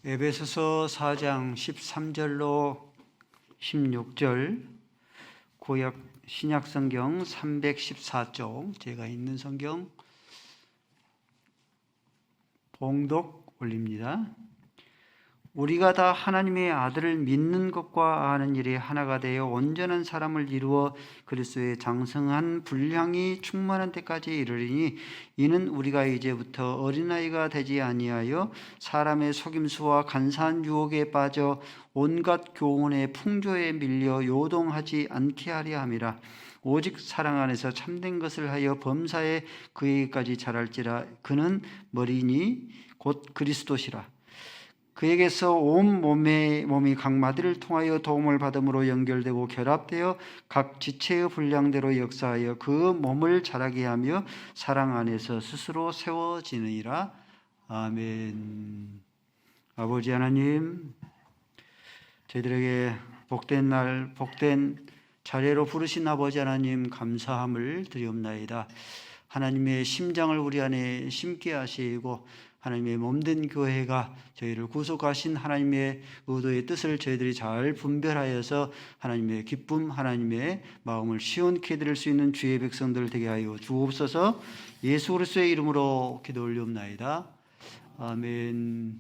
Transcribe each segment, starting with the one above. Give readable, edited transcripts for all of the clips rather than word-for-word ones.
에베소서 4장 13절로 16절, 구약 신약 성경 314쪽, 제가 있는 성경 봉독 올립니다. 우리가 다 하나님의 아들을 믿는 것과 아는 일이 하나가 되어 온전한 사람을 이루어 그리스도의 장성한 분량이 충만한 때까지 이르리니, 이는 우리가 이제부터 어린아이가 되지 아니하여 사람의 속임수와 간사한 유혹에 빠져 온갖 교훈의 풍조에 밀려 요동하지 않게 하려 함이라. 오직 사랑 안에서 참된 것을 하여 범사에 그에게까지 자랄지라. 그는 머리니 곧 그리스도시라. 그에게서 온 몸이 각 마디를 통하여 도움을 받음으로 연결되고 결합되어 각 지체의 분량대로 역사하여 그 몸을 자라게 하며 사랑 안에서 스스로 세워지느니라. 아멘. 아버지 하나님, 저희들에게 복된 날, 복된 자리로 부르신 아버지 하나님, 감사함을 드리옵나이다. 하나님의 심장을 우리 안에 심게 하시고 하나님의 몸된 교회가 저희를 구속하신 하나님의 의도의 뜻을 저희들이 잘 분별하여서 하나님의 기쁨, 하나님의 마음을 시원케 드릴 수 있는 주의 백성들 되게 하여 주옵소서. 예수 그리스도의 이름으로 기도 올리옵나이다. 아멘.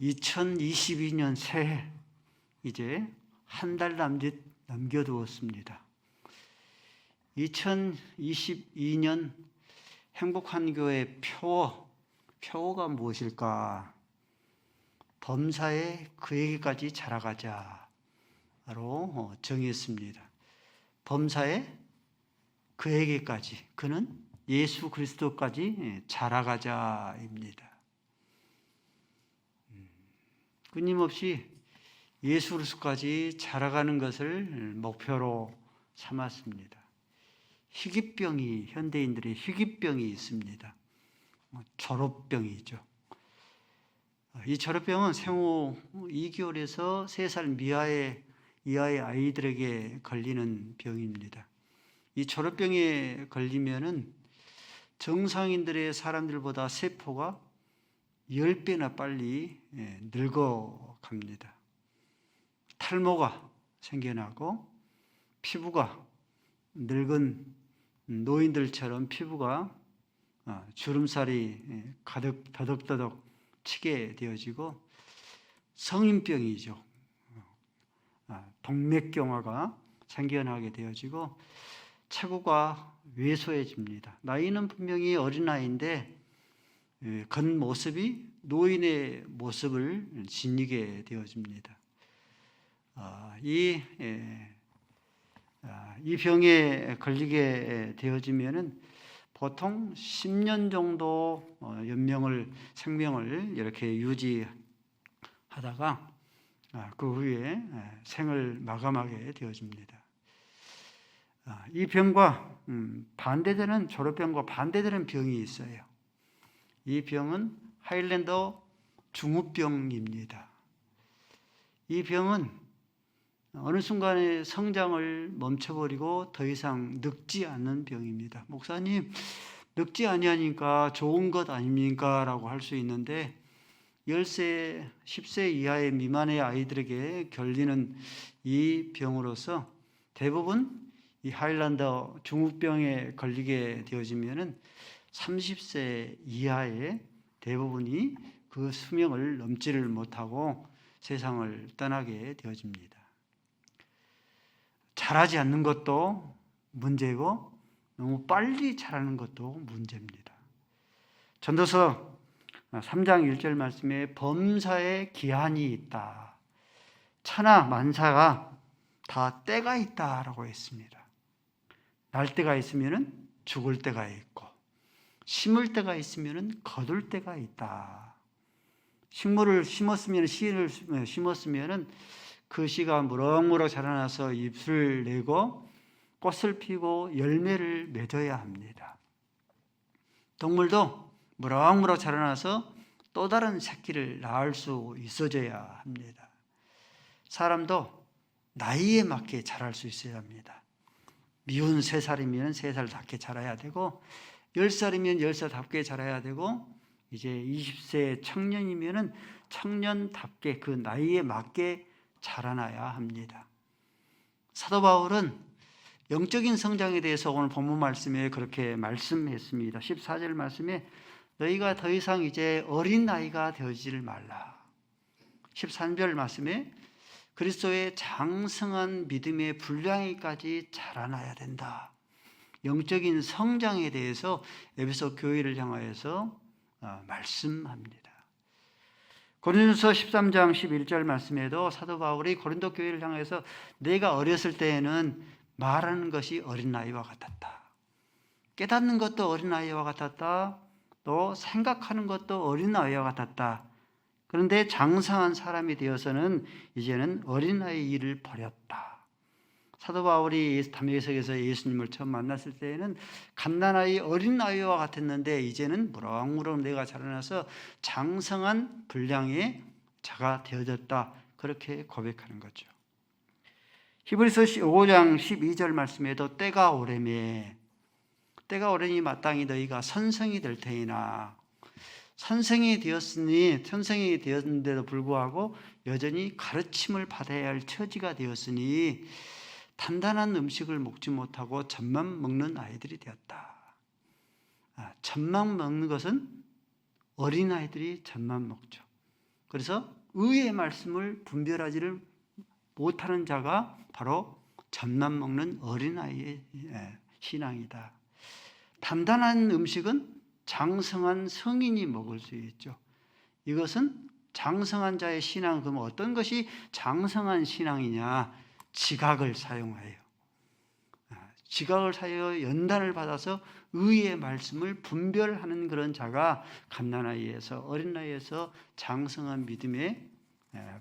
2022년 새해 이제 한 달 남겨두었습니다. 2022년 행복한 교회 표어가 무엇일까? 범사에 그에게까지 자라가자로 정했습니다. 범사에 그에게까지, 그는 예수 그리스도까지 자라가자입니다. 끊임없이 예수 그리스도까지 자라가는 것을 목표로 삼았습니다. 현대인들의 희귀병이 있습니다. 졸업병이죠. 이 졸업병은 생후 2개월에서 3살 이하의 아이들에게 걸리는 병입니다. 이 졸업병에 걸리면은 정상인들의 사람들보다 세포가 10배나 빨리 늙어갑니다. 탈모가 생겨나고 피부가 늙은 노인들처럼 피부가 주름살이 가득 더덕더덕 치게 되어지고, 성인병이죠. 동맥경화가 생겨나게 되어지고 체구가 왜소해집니다. 나이는 분명히 어린아이인데 겉모습이 노인의 모습을 지니게 되어집니다. 이 병에 걸리게 되어지면은 보통 10년 정도 생명을 이렇게 유지하다가 그 후에 생을 마감하게 되어집니다. 이 병과 반대되는, 졸업병과 반대되는 병이 있어요. 이 병은 하일랜더 중후병입니다. 이 병은 어느 순간에 성장을 멈춰버리고 더 이상 늙지 않는 병입니다. 목사님, 늙지 아니하니까 좋은 것 아닙니까? 라고 할 수 있는데, 10세, 10세 이하의 미만의 아이들에게 걸리는 이 병으로서 대부분 이 하일랜더 중후병에 걸리게 되어지면은 30세 이하의 대부분이 그 수명을 넘지를 못하고 세상을 떠나게 되어집니다. 자라지 않는 것도 문제고 너무 빨리 자라는 것도 문제입니다. 전도서 3장 1절 말씀에 범사에 기한이 있다. 천하 만사가 다 때가 있다라고 했습니다. 날 때가 있으면 죽을 때가 있고, 심을 때가 있으면 거둘 때가 있다. 식물을 심었으면, 씨를 심었으면 그 씨가 무럭무럭 자라나서 잎을 내고 꽃을 피고 열매를 맺어야 합니다. 동물도 무럭무럭 자라나서 또 다른 새끼를 낳을 수 있어져야 합니다. 사람도 나이에 맞게 자랄 수 있어야 합니다. 미운 3살이면 3살답게 자라야 되고, 10살이면 10살답게 자라야 되고, 이제 20세 청년이면은 청년답게 그 나이에 맞게 자라나야 합니다. 사도 바울은 영적인 성장에 대해서 오늘 본문 말씀에 그렇게 말씀했습니다. 14절 말씀에 너희가 더 이상 이제 어린 나이가 되지를 말라. 13절 말씀에 그리스도의 장성한 믿음의 분량에까지 자라나야 된다. 영적인 성장에 대해서 에베소 교회를 향하여서 말씀합니다. 고린도서 13장 11절 말씀에도 사도 바울이 고린도 교회를 향해서 내가 어렸을 때에는 말하는 것이 어린아이와 같았다. 깨닫는 것도 어린아이와 같았다. 또 생각하는 것도 어린아이와 같았다. 그런데 장성한 사람이 되어서는 이제는 어린아이 일을 버렸다. 사도 바울이 담에색에서 예수님을 처음 만났을 때에는 갓난아이 어린아이와 같았는데 이제는 무럭무럭 내가 자라나서 장성한 분량의 자가 되어졌다. 그렇게 고백하는 거죠. 히브리서 5장 12절 말씀에도 때가 오래매 때가 오래니 마땅히 너희가 선생이 될 테이나 선생이 되었는데도 불구하고 여전히 가르침을 받아야 할 처지가 되었으니 단단한 음식을 먹지 못하고 젖만 먹는 아이들이 되었다. 젖만 먹는 것은 어린아이들이 젖만 먹죠. 그래서 의의 말씀을 분별하지를 못하는 자가 바로 젖만 먹는 어린아이의 신앙이다. 단단한 음식은 장성한 성인이 먹을 수 있죠. 이것은 장성한 자의 신앙, 그럼 어떤 것이 장성한 신앙이냐? 지각을 사용하여 연단을 받아서 의의 말씀을 분별하는 그런 자가 갓난아이에서 어린아이에서 장성한 믿음의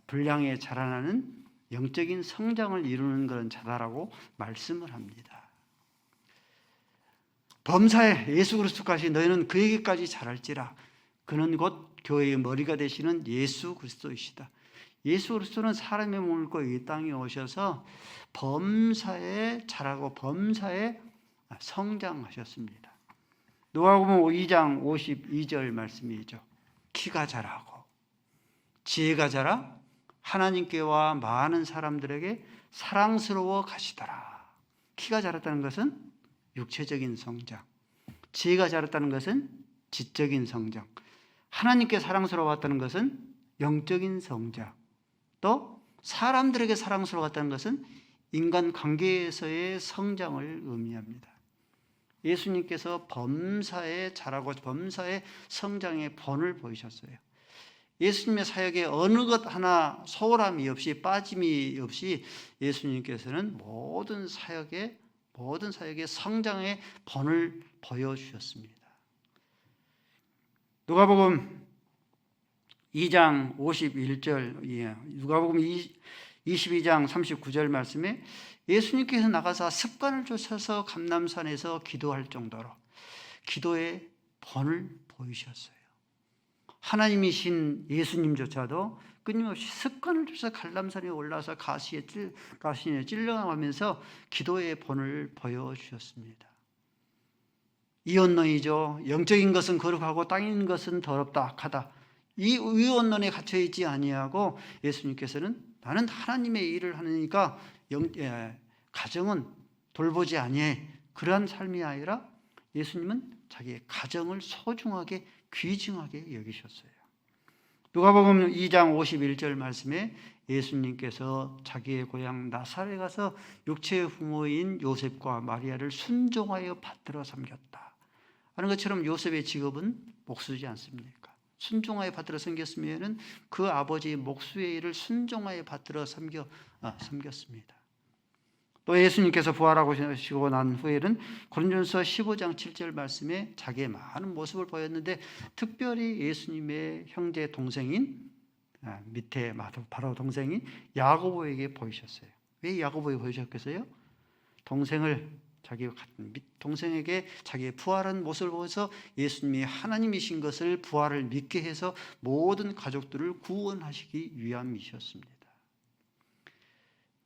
분량에 자라나는 영적인 성장을 이루는 그런 자다라고 말씀을 합니다. 범사에 예수 그리스도까지 너희는 그에게까지 자랄지라. 그는 곧 교회의 머리가 되시는 예수 그리스도이시다. 예수 그리스도는 사람의 몸을 입고 이 땅에 오셔서 범사에 자라고 범사에 성장하셨습니다. 누가복음 2장 52절 말씀이죠. 키가 자라고 지혜가 자라 하나님께와 많은 사람들에게 사랑스러워 가시더라. 키가 자랐다는 것은 육체적인 성장, 지혜가 자랐다는 것은 지적인 성장, 하나님께 사랑스러웠다는 것은 영적인 성장, 또 사람들에게 사랑스러웠다는 것은 인간 관계에서의 성장을 의미합니다. 예수님께서 범사에 자라고 범사에 성장의 본을 보이셨어요. 예수님의 사역에 어느 것 하나 소홀함이 없이 빠짐이 없이 예수님께서는 모든 사역의 성장의 본을 보여주셨습니다. 누가복음 2장 51절, 누가복음 22장 39절 말씀에 예수님께서 나가서 습관을 쫓아서 감람산에서 기도할 정도로 기도의 본을 보이셨어요. 하나님이신 예수님조차도 끊임없이 습관을 쫓아서 감람산에 올라서 가시에 찔러가면서 기도의 본을 보여주셨습니다. 이원론이죠. 영적인 것은 거룩하고 땅 있는 것은 더럽다 악하다. 이 이원론에 갇혀있지 아니하고 예수님께서는 나는 하나님의 일을 하니까 가정은 돌보지 아니해. 그러한 삶이 아니라 예수님은 자기의 가정을 소중하게 귀중하게 여기셨어요. 누가복음 2장 51절 말씀에 예수님께서 자기의 고향 나사렛에 가서 육체의 부모인 요셉과 마리아를 순종하여 받들어 섬겼다 하는 것처럼 요셉의 직업은 목수지 않습니까? 순종하여 받들어 섬겼으면 그 아버지의 목수의 일을 순종하여 받들어 섬겼습니다. 또 예수님께서 부활하시고 난 후에는 고린도전서 15장 7절 말씀에 자기의 많은 모습을 보였는데 특별히 예수님의 형제 동생인 밑에 바로 동생인 야고보에게 보이셨어요. 왜 야고보에게 보이셨겠어요? 동생에게 자기의 부활한 모습을 보면서 예수님이 하나님이신 것을 부활을 믿게 해서 모든 가족들을 구원하시기 위함이셨습니다.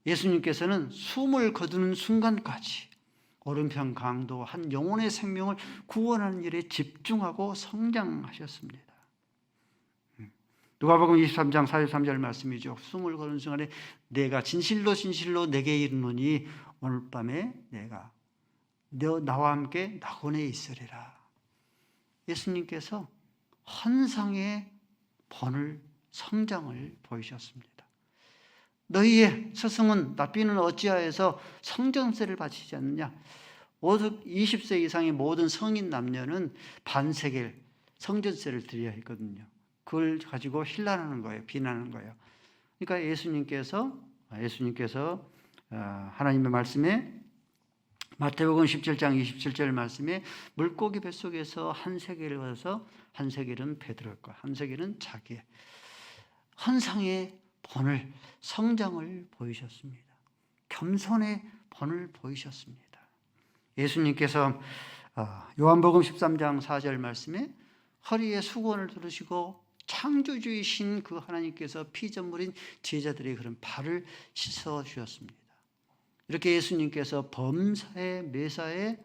예수님께서는 숨을 거두는 순간까지 오른편 강도 한 영혼의 생명을 구원하는 일에 집중하고 성장하셨습니다. 누가복음 23장 43절 말씀이죠. 숨을 거는 순간에 내가 진실로 진실로 내게 이르노니 오늘 밤에 내가 너 나와 함께 낙원에 있으리라. 예수님께서 환상의 번을 성장을 보이셨습니다. 너희의 스승은 랍비는 어찌하여서 성전세를 바치지 않느냐? 20세 이상의 모든 성인 남녀는 반세겔 성전세를 드려야 했거든요. 그걸 가지고 힐난하는 거예요. 비난하는 거예요. 그러니까 예수님께서 하나님의 말씀에 마태복음 17장 27절 말씀에 물고기 뱃속에서 한 세겔을 얻어서 한 세겔은 베드로의 것, 한 세겔은 자기의 환상의 번을 성장을 보이셨습니다. 겸손의 번을 보이셨습니다. 예수님께서 요한복음 13장 4절 말씀에 허리에 수건을 두르시고 창조주이신 그 하나님께서 피전물인 제자들의 그런 발을 씻어 주셨습니다. 이렇게 예수님께서 범사에 매사에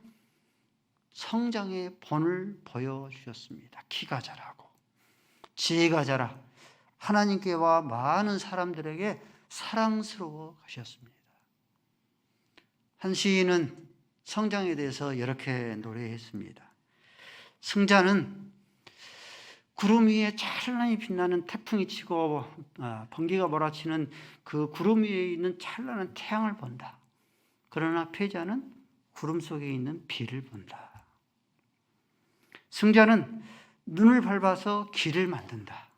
성장의 본을 보여주셨습니다. 키가 자라고 지혜가 자라 하나님께와 많은 사람들에게 사랑스러워 가셨습니다. 한 시인은 성장에 대해서 이렇게 노래했습니다. 승자는 구름 위에 찬란히 빛나는 태풍이 치고 번개가 몰아치는 그 구름 위에 있는 찬란한 태양을 본다. 그러나 패자는 구름 속에 있는 비를 본다. 승자는 눈을 밟아서 길을 만든다.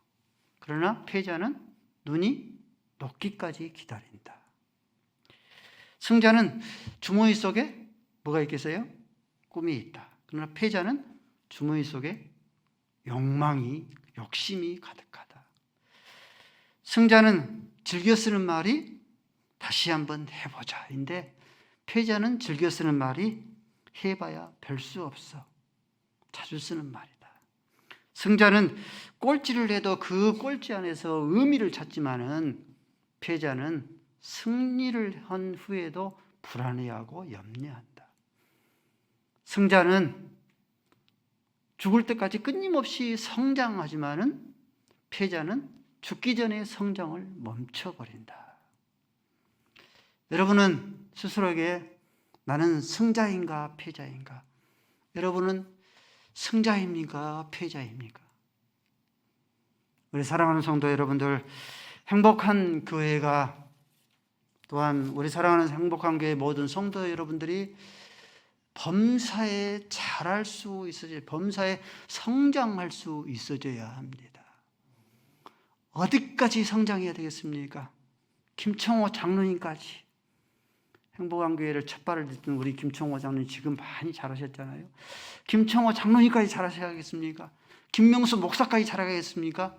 그러나 패자는 눈이 녹기까지 기다린다. 승자는 주머니 속에 뭐가 있겠어요? 꿈이 있다. 그러나 패자는 주머니 속에 욕심이 가득하다. 승자는 즐겨 쓰는 말이 다시 한번 해보자인데 패자는 즐겨 쓰는 말이 해봐야 별 수 없어. 자주 쓰는 말이다. 승자는 꼴찌를 해도 그 꼴찌 안에서 의미를 찾지만은 패자는 승리를 한 후에도 불안해하고 염려한다. 승자는 죽을 때까지 끊임없이 성장하지만은 패자는 죽기 전에 성장을 멈춰버린다. 여러분은 스스로에게 나는 승자인가 패자인가? 여러분은 승자입니까 패자입니까? 우리 사랑하는 성도 여러분들, 행복한 교회가 또한 우리 사랑하는 행복한 교회 모든 성도 여러분들이 범사에 자랄 수 있어져야, 범사에 성장할 수 있어져야 합니다. 어디까지 성장해야 되겠습니까? 김청호 장로님까지. 행복한 교회를 첫 발을 딛던 우리 김청호 장로님 지금 많이 잘하셨잖아요. 김청호 장로님까지 잘하셔야겠습니까? 김명수 목사까지 잘하겠습니까?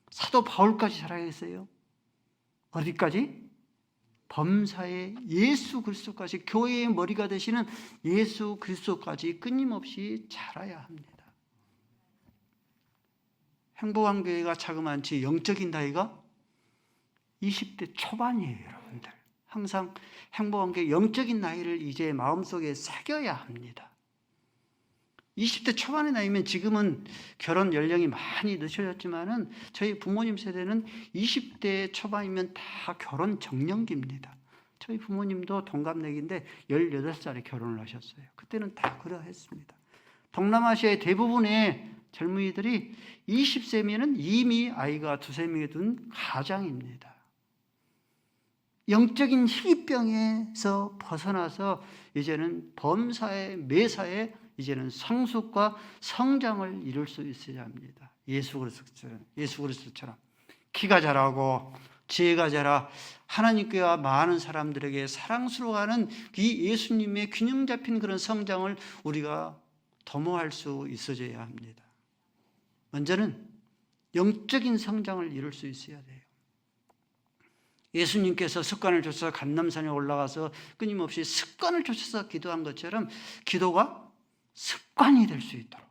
사도 바울까지 잘하겠어요? 어디까지? 범사에 예수 그리스도까지, 교회의 머리가 되시는 예수 그리스도까지 끊임없이 자라야 합니다. 행복한 교회가 자그마치 영적인 나이가 20대 초반이에요, 여러분들. 항상 행복한 교회 영적인 나이를 이제 마음속에 새겨야 합니다. 20대 초반의 나이면 지금은 결혼 연령이 많이 늦춰졌지만은 저희 부모님 세대는 20대 초반이면 다 결혼 정년기입니다. 저희 부모님도 동갑내기인데 18살에 결혼을 하셨어요. 그때는 다 그러했습니다. 동남아시아의 대부분의 젊은이들이 20세면은 이미 아이가 두세 명이 든 가장입니다. 영적인 희귀병에서 벗어나서 이제는 범사에 매사에 이제는 성숙과 성장을 이룰 수 있어야 합니다. 예수 그리스도처럼 키가 자라고 지혜가 자라 하나님께와 많은 사람들에게 사랑스러워하는 이 예수님의 균형 잡힌 그런 성장을 우리가 도모할 수 있어져야 합니다. 먼저는 영적인 성장을 이룰 수 있어야 돼요. 예수님께서 습관을 쫓아서 감람산에 올라가서 끊임없이 습관을 쫓아서 기도한 것처럼 기도가 습관이 될 수 있도록,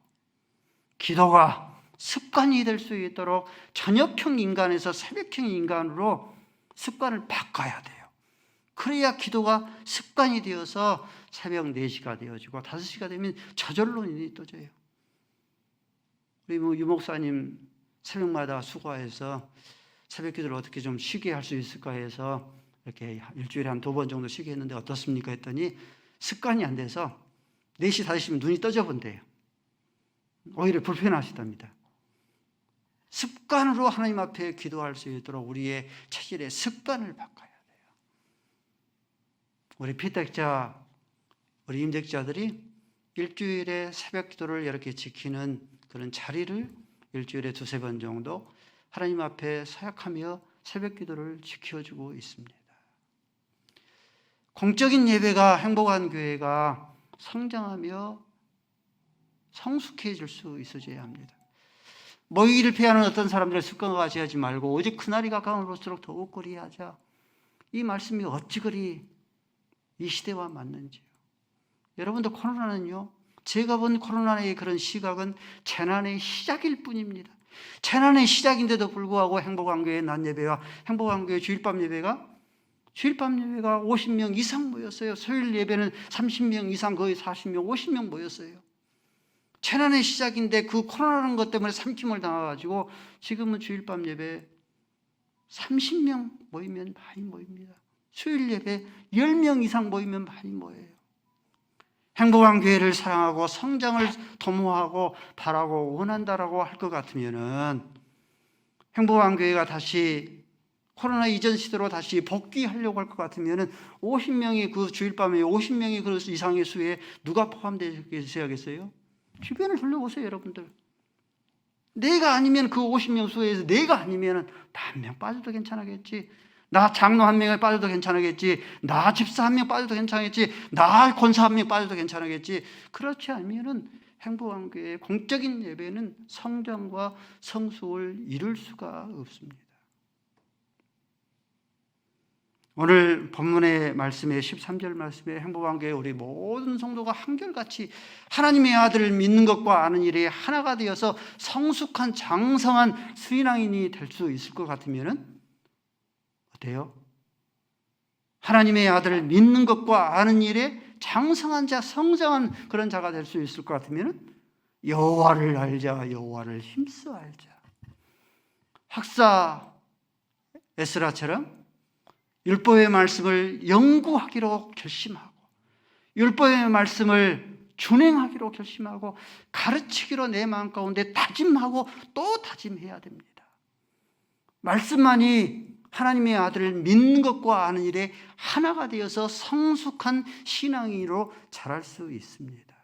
기도가 습관이 될 수 있도록 저녁형 인간에서 새벽형 인간으로 습관을 바꿔야 돼요. 그래야 기도가 습관이 되어서 새벽 4시가 되어지고 5시가 되면 저절로 눈이 떠져요. 우리 유 목사님 새벽마다 수고해서 새벽 기도를 어떻게 좀 쉬게 할 수 있을까 해서 이렇게 일주일에 한 2번 정도 쉬게 했는데 어떻습니까 했더니 습관이 안 돼서 4시, 5시면 눈이 떠져 본대요. 오히려 불편하시답니다. 습관으로 하나님 앞에 기도할 수 있도록 우리의 체질의 습관을 바꿔야 돼요. 우리 피택자, 우리 임직자들이 일주일에 새벽 기도를 이렇게 지키는 그런 자리를 일주일에 2-3번 정도 하나님 앞에 사역하며 새벽 기도를 지켜주고 있습니다. 공적인 예배가 행복한 교회가 성장하며 성숙해질 수 있어져야 합니다. 모이기를 피하는 어떤 사람들의 습관과 같이 하지 말고 오직 그날이 가까울수록 더욱 그리하자. 이 말씀이 어찌 그리 이 시대와 맞는지요. 여러분들 코로나는요, 제가 본 코로나의 그런 시각은 재난의 시작일 뿐입니다. 재난의 시작인데도 불구하고 행복한 교회 낮 예배와 행복한 교회 주일밤 예배가 50명 이상 모였어요. 수요일 예배는 30명 이상, 거의 40명, 50명 모였어요. 재난의 시작인데 그 코로나라는 것 때문에 삼킴을 당해가지고 지금은 주일밤 예배 30명 모이면 많이 모입니다. 수요일 예배 10명 이상 모이면 많이 모여요. 행복한 교회를 사랑하고 성장을 도모하고 바라고 원한다라고 할 것 같으면은 행복한 교회가 다시 코로나 이전 시대로 다시 복귀하려고 할 것 같으면은 50명이 그 주일밤에 50명이 그 이상의 수에 누가 포함되어 있어야겠어요? 주변을 둘러보세요, 여러분들. 내가 아니면 그 50명 수에서 내가 아니면 나 한 명 빠져도 괜찮겠지. 나 장로 한 명에 빠져도 괜찮겠지. 나 집사 한 명 빠져도 괜찮겠지. 나 권사 한 명 빠져도 괜찮겠지. 그렇지 않으면은 행복한 교회의 공적인 예배는 성장과 성숙을 이룰 수가 없습니다. 오늘 본문의 말씀에 13절 말씀에 행복한 교회 우리 모든 성도가 한결같이 하나님의 아들을 믿는 것과 아는 일에 하나가 되어서 성숙한 장성한 수인왕인이 될 수 있을 것 같으면 어때요? 하나님의 아들을 믿는 것과 아는 일에 장성한 자, 성장한 그런 자가 될 수 있을 것 같으면 여호와를 알자, 여호와를 힘써 알자. 학사 에스라처럼 율법의 말씀을 연구하기로 결심하고 율법의 말씀을 준행하기로 결심하고 가르치기로 내 마음 가운데 다짐하고 또 다짐해야 됩니다. 말씀만이 하나님의 아들을 믿는 것과 아는 일에 하나가 되어서 성숙한 신앙인으로 자랄 수 있습니다.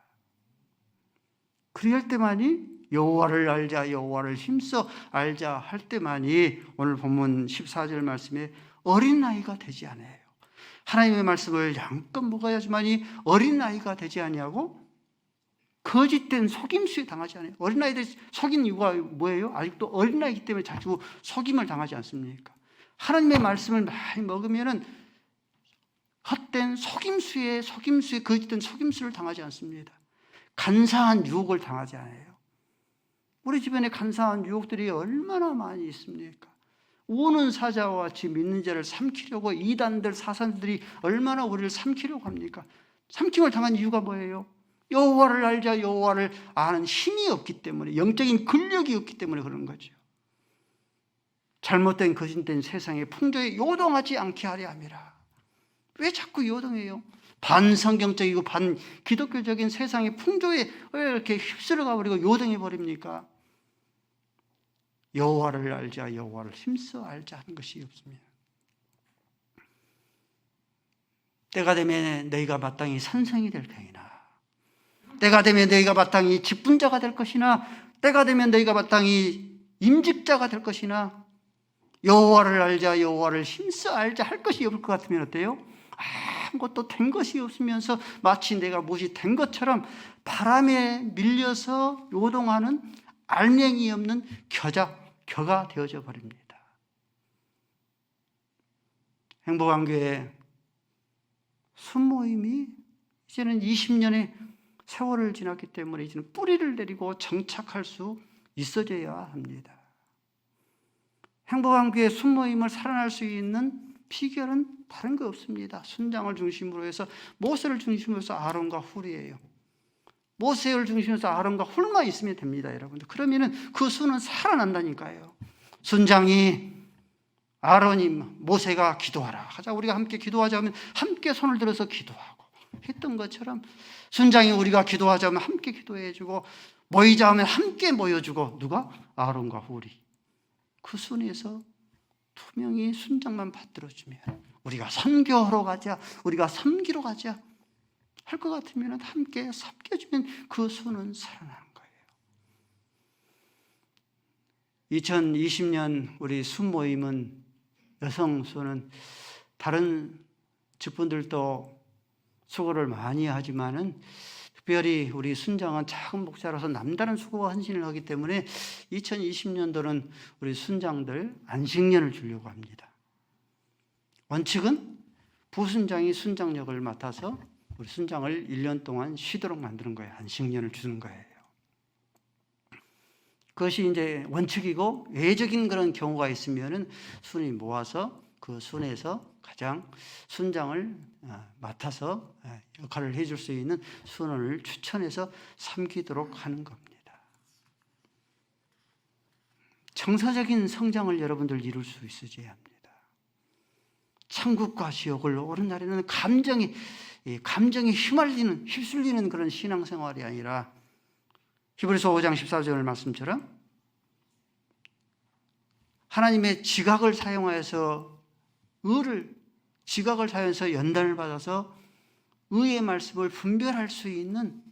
그럴 때만이 여호와를 알자, 여호와를 힘써 알자 할 때만이 오늘 본문 14절 말씀에 어린아이가 되지 않아요. 하나님의 말씀을 양껏 먹어야지만이 어린아이가 되지 아니하고 거짓된 속임수에 당하지 않아요. 어린아이들이 속인 이유가 뭐예요? 아직도 어린아이기 때문에 자꾸 속임을 당하지 않습니까? 하나님의 말씀을 많이 먹으면은 헛된 속임수에 거짓된 속임수를 당하지 않습니다. 간사한 유혹을 당하지 않아요. 우리 주변에 간사한 유혹들이 얼마나 많이 있습니까? 우는 사자와 같이 믿는 자를 삼키려고 이단들, 사산들이 얼마나 우리를 삼키려고 합니까? 삼킴을 당한 이유가 뭐예요? 여호와를 알자, 여호와를 아는 힘이 없기 때문에, 영적인 근력이 없기 때문에 그런 거죠. 잘못된 거짓된 세상의 풍조에 요동하지 않게 하려 함이라. 왜 자꾸 요동해요? 반성경적이고 반기독교적인 세상의 풍조에 왜 이렇게 휩쓸어 가버리고 요동해 버립니까? 여호와를 알자, 여호와를 힘써 알자 하는 것이 없습니다. 때가 되면 너희가 마땅히 선생이 될 터이나, 때가 되면 너희가 마땅히 직분자가 될 것이나, 때가 되면 너희가 마땅히 임직자가 될 것이나, 여호와를 알자, 여호와를 힘써 알자 할 것이 없을 것 같으면 어때요? 아무것도 된 것이 없으면서 마치 내가 무엇이 된 것처럼 바람에 밀려서 요동하는 알맹이 없는 겨가 되어져 버립니다. 행복한 교회 순모임이 이제는 20년의 세월을 지났기 때문에 이제는 뿌리를 내리고 정착할 수 있어져야 합니다. 행복한 교회 순모임을 살아날 수 있는 비결은 다른 거 없습니다. 순장을 중심으로 해서 모세를 중심으로 해서 아론과 훌이에요. 모세를 중심으로 아론과 홀만 있으면 됩니다, 여러분들. 그러면은 그 수는 살아난다니까요. 순장이 아론이 모세가 기도하라 하자, 우리가 함께 기도하자면 함께 손을 들어서 기도하고 했던 것처럼, 순장이 우리가 기도하자면 함께 기도해주고, 모이자 하면 함께 모여주고, 누가? 아론과 훌이. 그 순에서 두 명이 순장만 받들어주면 우리가 선교하러 가자, 우리가 섬기러 가자 할 것 같으면 함께 섬겨주면 그 수는 살아나는 거예요. 2020년 우리 수 모임은, 여성 수는 다른 직분들도 수고를 많이 하지만은 특별히 우리 순장은 작은 목사라서 남다른 수고와 헌신을 하기 때문에 2020년도는 우리 순장들 안식년을 주려고 합니다. 원칙은 부순장이 순장 역을 맡아서 우리 순장을 1년 동안 쉬도록 만드는 거예요. 안식년을 주는 거예요. 그것이 이제 원칙이고, 외적인 그런 경우가 있으면은 순이 모아서 그 순에서 가장 순장을 맡아서 역할을 해줄 수 있는 순원을 추천해서 섬기도록 하는 겁니다. 정서적인 성장을 여러분들 이룰 수 있어야 합니다. 천국과 지옥을 오른날에는 감정이 휩쓸리는 그런 신앙생활이 아니라, 히브리서 5장 14절 말씀처럼 하나님의 지각을 사용하여서 연단을 받아서 의의 말씀을 분별할 수 있는,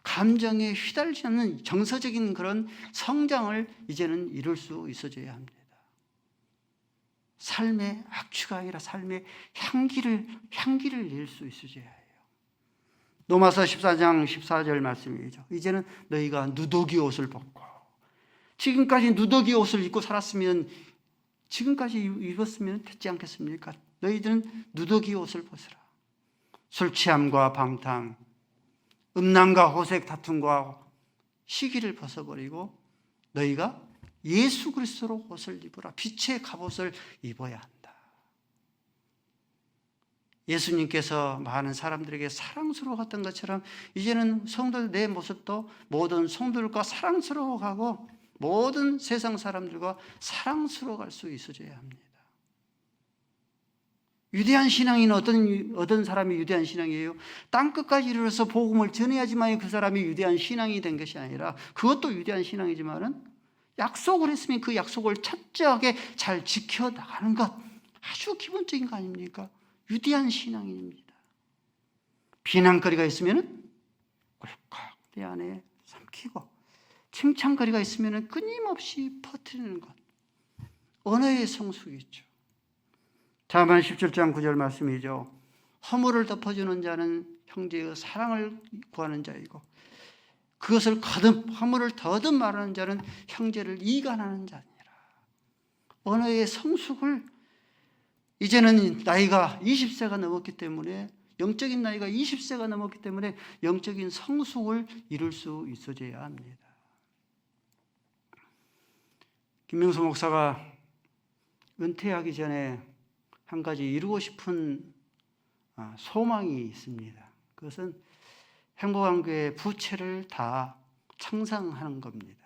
감정에 휘달리지 않는 정서적인 그런 성장을 이제는 이룰 수 있어져야 합니다. 삶의 악취가 아니라 삶의 향기를 낼 수 있어져야 해요. 로마서 14장 14절 말씀이죠. 이제는 너희가 누더기 옷을 벗고, 지금까지 누더기 옷을 입고 살았으면, 지금까지 입었으면 됐지 않겠습니까? 너희들은 누더기 옷을 벗으라. 술 취함과 방탕, 음란과 호색 다툼과 시기를 벗어버리고 너희가 예수 그리스도로 옷을 입으라. 빛의 갑옷을 입어야 한다. 예수님께서 많은 사람들에게 사랑스러워했던 것처럼 이제는 성도들, 내 모습도 모든 성도들과 사랑스러워가고 모든 세상 사람들과 사랑스러워갈 수 있어져야 합니다. 위대한 신앙인 어떤 사람이 위대한 신앙이에요? 땅끝까지 이르러서 복음을 전해야지만 그 사람이 위대한 신앙이 된 것이 아니라, 그것도 위대한 신앙이지만은 약속을 했으면 그 약속을 철저하게 잘 지켜나가는 것, 아주 기본적인 거 아닙니까? 위대한 신앙인입니다. 비난거리가 있으면 꿀꺽 내 안에 삼키고, 칭찬거리가 있으면 끊임없이 퍼뜨리는 것, 언어의 성숙이죠. 자만 17장 9절 말씀이죠. 허물을 덮어주는 자는 형제의 사랑을 구하는 자이고, 그것을 허물을 더듬 말하는 자는 형제를 이간하는 자니라. 언어의 성숙을, 이제는 나이가 20세가 넘었기 때문에, 영적인 나이가 20세가 넘었기 때문에 영적인 성숙을 이룰 수 있어져야 합니다. 김명수 목사가 은퇴하기 전에 한 가지 이루고 싶은 소망이 있습니다. 그것은 행복한 교회 부채를 다 청산하는 겁니다.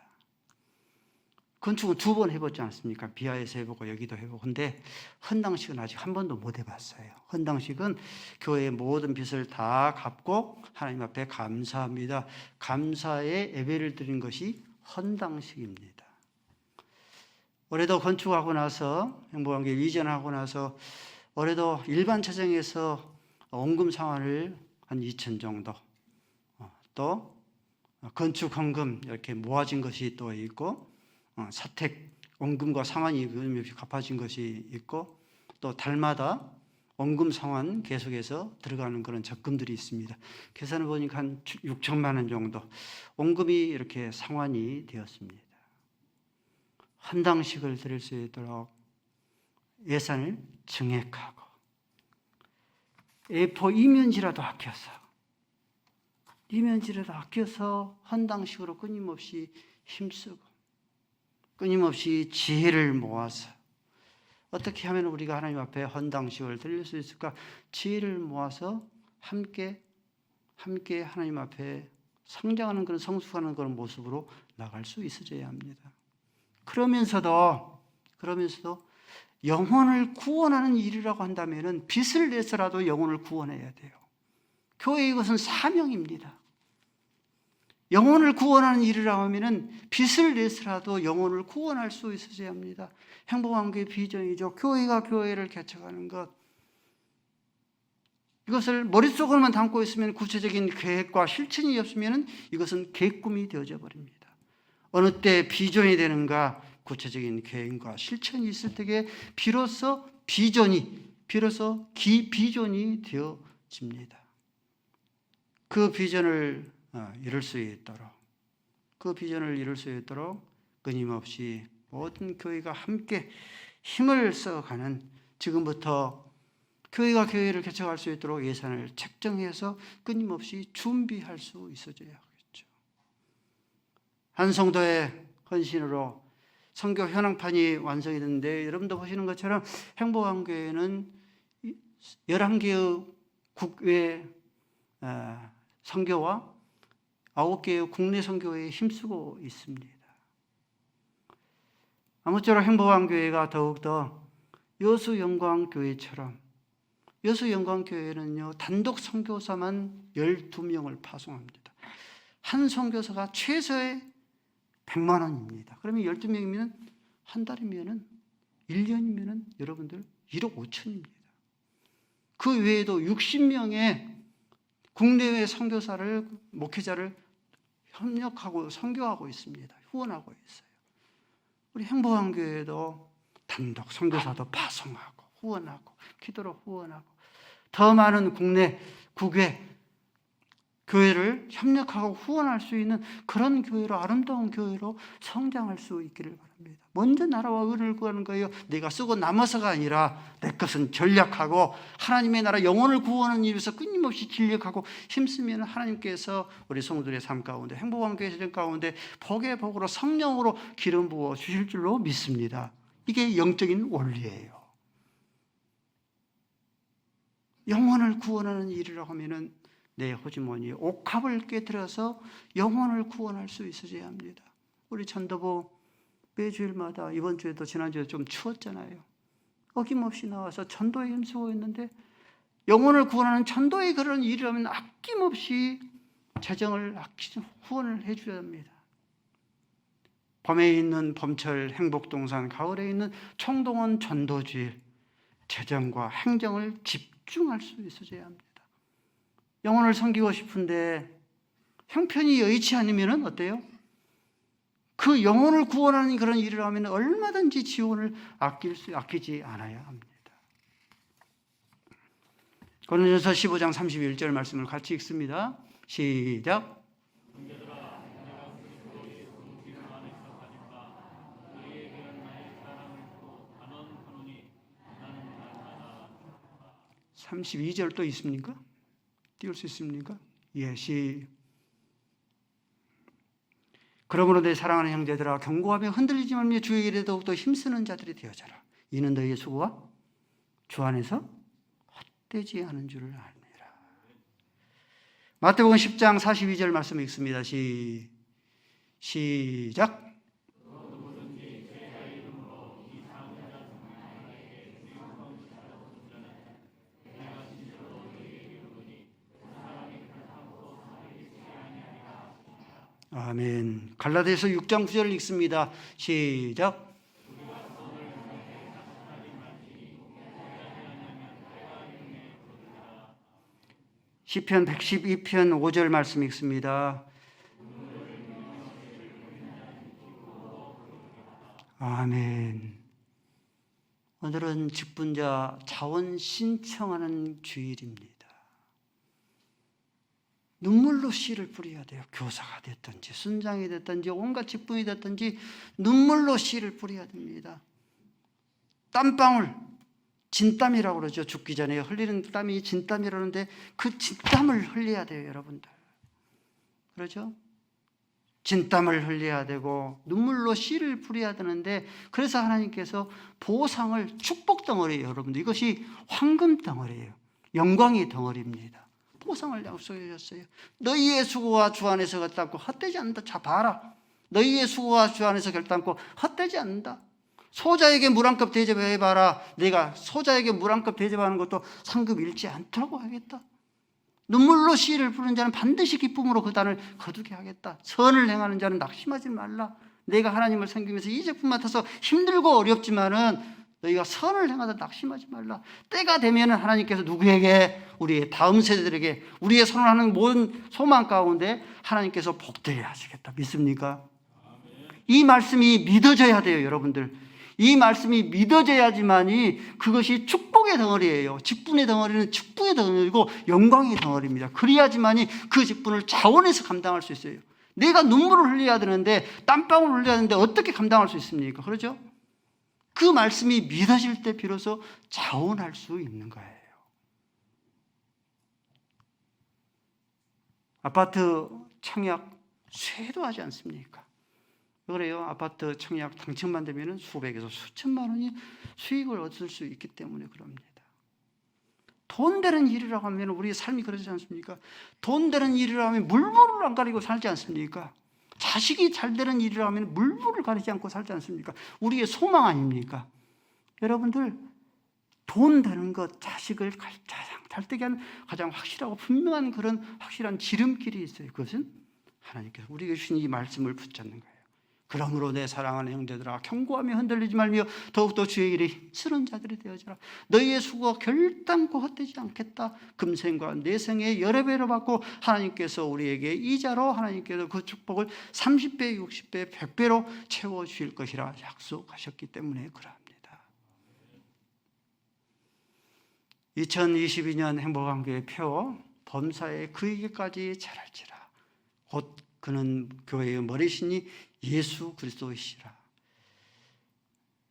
건축은 2번 해봤지 않습니까? 비하에서 해보고 여기도 해보고. 근데 헌당식은 아직 한 번도 못 해봤어요. 헌당식은 교회의 모든 빚을 다 갚고 하나님 앞에 감사합니다. 감사의 예배를 드린 것이 헌당식입니다. 올해도 건축하고 나서, 행복한교회 이전하고 나서 올해도 일반 재정에서 원금 상환을 한 2천 정도, 또 건축 헌금 이렇게 모아진 것이 또 있고, 사택 원금과 상환이 갚아진 것이 있고, 또 달마다 원금 상환 계속해서 들어가는 그런 적금들이 있습니다. 계산을 보니까 한 6천만 원 정도 원금이 이렇게 상환이 되었습니다. 헌당식을 드릴 수 있도록 예산을 증액하고, A4 이면지라도 아껴서 헌당식으로 끊임없이 힘쓰고, 끊임없이 지혜를 모아서 어떻게 하면 우리가 하나님 앞에 헌당식을 드릴 수 있을까? 지혜를 모아서 함께 하나님 앞에 성장하는 그런 성숙하는 그런 모습으로 나갈 수 있어져야 합니다. 그러면서도 영혼을 구원하는 일이라고 한다면은 빚을 내서라도 영혼을 구원해야 돼요. 교회의 이것은 사명입니다. 영혼을 구원하는 일이라고 하면은 빚을 내서라도 영혼을 구원할 수 있어야 합니다. 행복한 교회 비전이죠. 교회가 교회를 개척하는 것. 이것을 머릿속으로만 담고 있으면 구체적인 계획과 실천이 없으면 이것은 개꿈이 되어져 버립니다. 어느 때 비전이 되는가, 구체적인 계획과 실천이 있을 때에 비로소 기비전이 되어집니다. 그 비전을 이룰 수 있도록 끊임없이 모든 교회가 함께 힘을 써가는, 지금부터 교회가 교회를 개척할 수 있도록 예산을 책정해서 끊임없이 준비할 수 있어져야 하겠죠. 한 성도의 헌신으로 선교 현황판이 완성이 됐는데, 여러분도 보시는 것처럼 행복한 교회는 11개의 국외 선교와 9개의 국내 선교에 힘쓰고 있습니다. 아무쪼록 행복한 교회가 더욱더 여수영광교회처럼, 여수영광교회는요 단독 선교사만 12명을 파송합니다. 한 선교사가 최소의 100만 원입니다. 그러면 12명이면 한 달이면 1년이면 여러분들 1억 5천입니다. 그 외에도 60명의 국내외 선교사를, 목회자를 협력하고 선교하고 있습니다. 후원하고 있어요. 우리 행복한 교회도 단독 선교사도 파송하고 후원하고 기도로 후원하고 더 많은 국내 국외 교회를 협력하고 후원할 수 있는 그런 교회로, 아름다운 교회로 성장할 수 있기를 바랍니다. 먼저 나라와 의를 구하는 거예요. 내가 쓰고 남아서가 아니라 내 것은 전략하고 하나님의 나라 영혼을 구하는 일에서 끊임없이 진력하고 힘쓰면 하나님께서 우리 성도들의 삶 가운데, 행복한 교회 재정 가운데 복의 복으로 성령으로 기름 부어 주실 줄로 믿습니다. 이게 영적인 원리예요. 영혼을 구원하는 일이라고 하면은 내 호주머니에 옥합을 깨뜨려서 영혼을 구원할 수 있어야 합니다. 우리 전도부 매주일마다, 이번 주에도 지난주에 좀 추웠잖아요. 어김없이 나와서 전도에 힘쓰고 있는데, 영혼을 구원하는 전도의 그런 일이라면 아낌없이 재정을 후원을 해줘야 합니다. 봄에 있는 봄철 행복동산, 가을에 있는 총동원 전도주일, 재정과 행정을 집중할 수 있어야 합니다. 영혼을 섬기고 싶은데 형편이 여의치 않으면 어때요? 그 영혼을 구원하는 그런 일을 하면 얼마든지 지원을 아끼지 않아야 합니다. 고린도전서 15장 31절 말씀을 같이 읽습니다. 시작. (32절) 또 있습니까? 띄울 수 있습니까? 예, 그러므로 내 사랑하는 형제들아, 경고하며 흔들리지 말며 주의 일에 더욱더 힘쓰는 자들이 되어져라. 이는 너희의 수고가 주 안에서 헛되지 않은 줄을 알미라. 마태복음 10장 42절 말씀 읽습니다. 시작. 아멘. 갈라디아서 6장 9절 읽습니다. 시작. 시편 112편 5절 말씀 읽습니다. 아멘. 오늘은 직분자 자원 신청하는 주일입니다. 눈물로 씨를 뿌려야 돼요. 교사가 됐든지 순장이 됐든지 온갖 직분이 됐든지 눈물로 씨를 뿌려야 됩니다. 땀방울, 진땀이라고 그러죠. 죽기 전에 흘리는 땀이 진땀이라는데 그 진땀을 흘려야 돼요, 여러분들. 그렇죠? 진땀을 흘려야 되고 눈물로 씨를 뿌려야 되는데, 그래서 하나님께서 보상을, 축복 덩어리예요, 여러분들. 이것이 황금 덩어리예요. 영광의 덩어리입니다. 보상을 약속해 주셨어요. 너희의 수고가 주 안에서 결단코 헛되지 않는다. 자 봐라. 너희의 수고가 주 안에서 결단코 헛되지 않는다. 소자에게 물 한 컵 대접해봐라. 내가 소자에게 물 한 컵 대접하는 것도 상급 잃지 않도록 하겠다. 눈물로 시를 부르는 자는 반드시 기쁨으로 그 단을 거두게 하겠다. 선을 행하는 자는 낙심하지 말라. 내가 하나님을 섬기면서 이 제품 맡아서 힘들고 어렵지만은 너희가 선을 행하다 낙심하지 말라. 때가 되면은 하나님께서 누구에게? 우리의 다음 세대들에게 우리의 선언하는 모든 소망 가운데 하나님께서 복되게 하시겠다. 믿습니까? 이 말씀이 믿어져야 돼요, 여러분들. 이 말씀이 믿어져야지만이 그것이 축복의 덩어리예요. 직분의 덩어리는 축복의 덩어리고 영광의 덩어리입니다. 그래야지만이 그 직분을 자원해서 감당할 수 있어요. 내가 눈물을 흘려야 되는데, 땀방울을 흘려야 되는데 어떻게 감당할 수 있습니까? 그렇죠? 그 말씀이 믿어질 때 비로소 자원할 수 있는 거예요. 아파트 청약 쇠도 하지 않습니까? 그래요. 아파트 청약 당첨만 되면 수백에서 수천만 원이 수익을 얻을 수 있기 때문에 그럽니다. 돈 되는 일이라고 하면 우리의 삶이 그러지 않습니까? 돈 되는 일이라고 하면 물불을 안 가리고 살지 않습니까? 자식이 잘 되는 일이라고 하면 물불을 가리지 않고 살지 않습니까? 우리의 소망 아닙니까? 여러분들, 돈 되는 것, 자식을 가장 잘되게 하는 가장 확실하고 분명한 그런 확실한 지름길이 있어요. 그것은 하나님께서 우리에게 주신 이 말씀을 붙잡는 거예요. 그러므로 내 사랑하는 형제들아, 경고하며 흔들리지 말며 더욱더 주의 일에 힘쓰는 자들이 되어져라. 너희의 수고가 결단코 헛되지 않겠다. 금생과 내생에 여러 배로 받고 하나님께서 우리에게 이자로 하나님께서 그 축복을 30배, 60배, 100배로 채워주실 것이라 약속하셨기 때문에 그러합니다. 2022년 행복한 교회 표, 범사에 그에게까지 자랄지라. 곧 그는 교회의 머리시니 예수 그리스도이시라.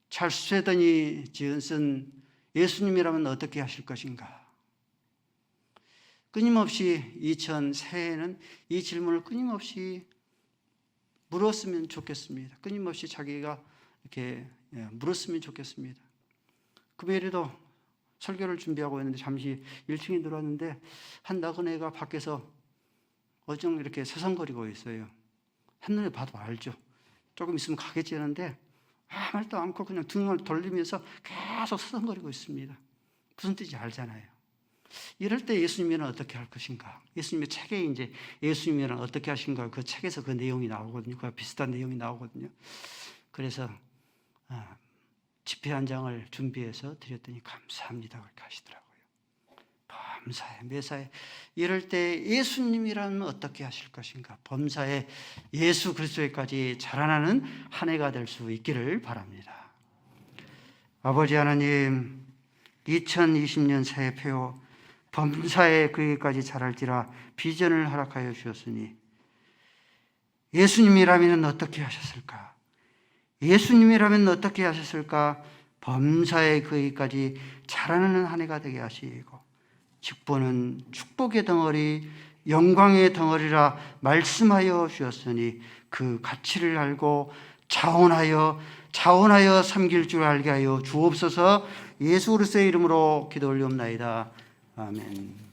찰스 쇠던이 지은 예수님이라면 어떻게 하실 것인가? 끊임없이 2000 새해에는 이 질문을 끊임없이 물었으면 좋겠습니다. 끊임없이 자기가 이렇게 물었으면 좋겠습니다. 금요일에도 설교를 준비하고 있는데 잠시 1층에 들어왔는데 한 나그네가 밖에서 어정 이렇게 서성거리고 있어요. 한눈에 봐도 알죠. 조금 있으면 가겠지 하는데 아무 말도 않고 그냥 등을 돌리면서 계속 서성거리고 있습니다. 무슨 뜻인지 알잖아요. 이럴 때 예수님이란 어떻게 할 것인가? 예수님의 책에 이제 예수님이란 어떻게 하신가? 그 책에서 그 내용이 나오거든요. 그 비슷한 내용이 나오거든요. 그래서 집회 한 장을 준비해서 드렸더니 감사합니다 그렇게 하시더라고요. 범사에 매사에 이럴 때 예수님이라면 어떻게 하실 것인가? 범사에 예수 그리스도에까지 자라나는 한 해가 될 수 있기를 바랍니다. 아버지 하나님, 2020년 새해 표 범사에 그에게까지 자랄지라 비전을 허락하여 주셨으니 예수님이라면 어떻게 하셨을까? 예수님이라면 어떻게 하셨을까? 범사에 그에게까지 자라나는 한 해가 되게 하시고 직분은 축복의 덩어리, 영광의 덩어리라 말씀하여 주셨으니 그 가치를 알고 자원하여 섬길 줄 알게 하여 주옵소서. 예수 그리스도의 이름으로 기도 올리옵나이다. 아멘.